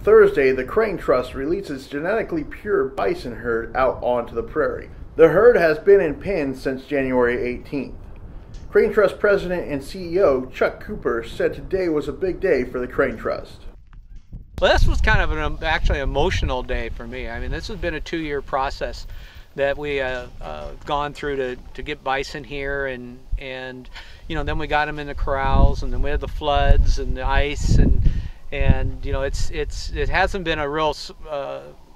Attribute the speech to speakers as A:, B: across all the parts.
A: Thursday, the Crane Trust released its genetically pure bison herd out onto the prairie. The herd has been in pen since January 18th. Crane Trust President and CEO Chuck Cooper said today was a big day for the Crane Trust.
B: Well, this was kind of an actually emotional day for me. I mean, this has been a 2-year process that we gone through to get bison here, and you know, then we got them in the corrals, and then we had the floods and the ice, and you know, it hasn't been a real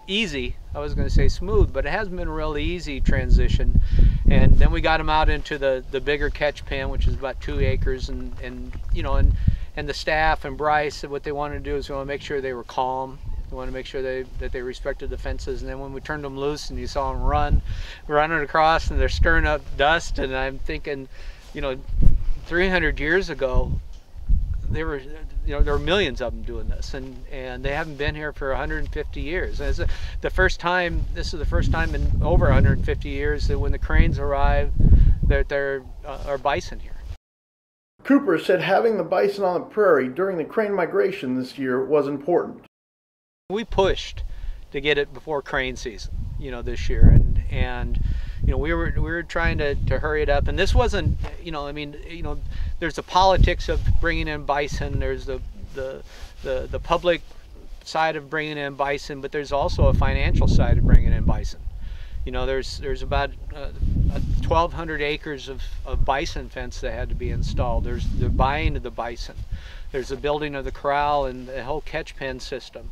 B: easy, I was going to say smooth, but it hasn't been a real easy transition. And then we got them out into the bigger catch pen, which is about 2 acres, and you know, and the staff and Bryce, what they wanted to do is we want to make sure they were calm. We want to make sure that they respected the fences. And then when we turned them loose and you saw them running across, and they're stirring up dust, and I'm thinking, you know, 300 years ago, there were millions of them doing this, and they haven't been here for 150 years. And this is the first time in over 150 years that when the cranes arrive, there are bison here.
A: Cooper said having the bison on the prairie during the crane migration this year was important.
B: We pushed to get it before crane season, you know, this year, and you know, we were trying to hurry it up. And this wasn't, you know, I mean, you know, there's the politics of bringing in bison, there's the public side of bringing in bison, but there's also a financial side of bringing in bison. You know, there's about 1,200 acres of bison fence that had to be installed. There's the buying of the bison. There's the building of the corral and the whole catch pen system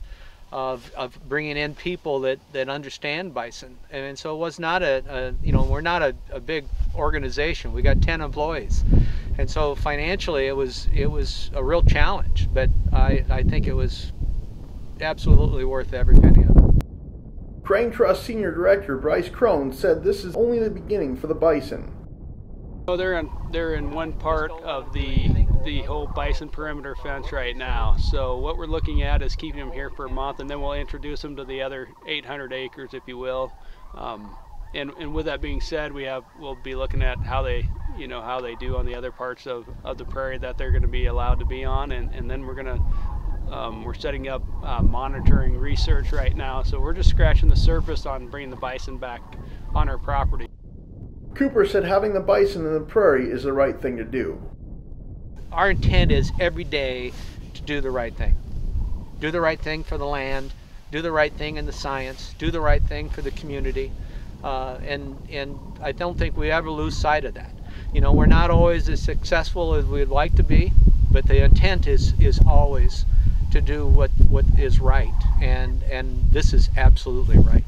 B: of bringing in people that understand bison. And so it was not you know, we're not a big organization. We got 10 employees. And so financially it was a real challenge, but I think it was absolutely worth every penny of it.
A: Crane Trust Senior Director Bryce said this is only the beginning for the bison.
C: So they're in one part of the whole bison perimeter fence right now. So what we're looking at is keeping them here for a month, and then we'll introduce them to the other 800 acres, if you will. And with that being said, we'll be looking at how they do on the other parts of the prairie that they're going to be allowed to be on, and then we're setting up monitoring research right now. So we're just scratching the surface on bringing the bison back on our property.
A: Cooper said having the bison in the prairie is the right thing to do.
B: Our intent is every day to do the right thing. Do the right thing for the land, do the right thing in the science, do the right thing for the community. And I don't think we ever lose sight of that. You know, we're not always as successful as we'd like to be, but the intent is always to do what is right, and this is absolutely right.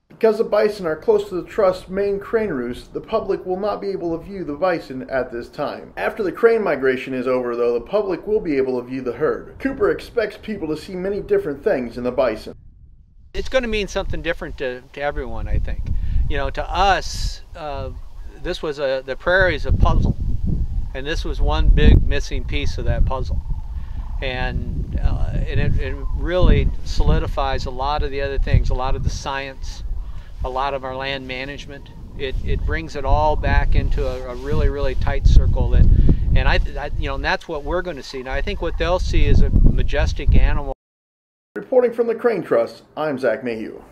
A: Because the bison are close to the Trust's main crane roost, the public will not be able to view the bison at this time. After the crane migration is over, though, the public will be able to view the herd. Cooper expects people to see many different things in the bison.
B: It's going to mean something different to everyone, I think. You know, to us, this was the prairie is a puzzle, and this was one big missing piece of that puzzle. And it really solidifies a lot of the other things, a lot of the science, a lot of our land management. It brings it all back into a really, really tight circle. And you know, and that's what we're going to see. Now, I think what they'll see is a majestic animal.
A: Reporting from the Crane Trust, I'm Zach Mayhew.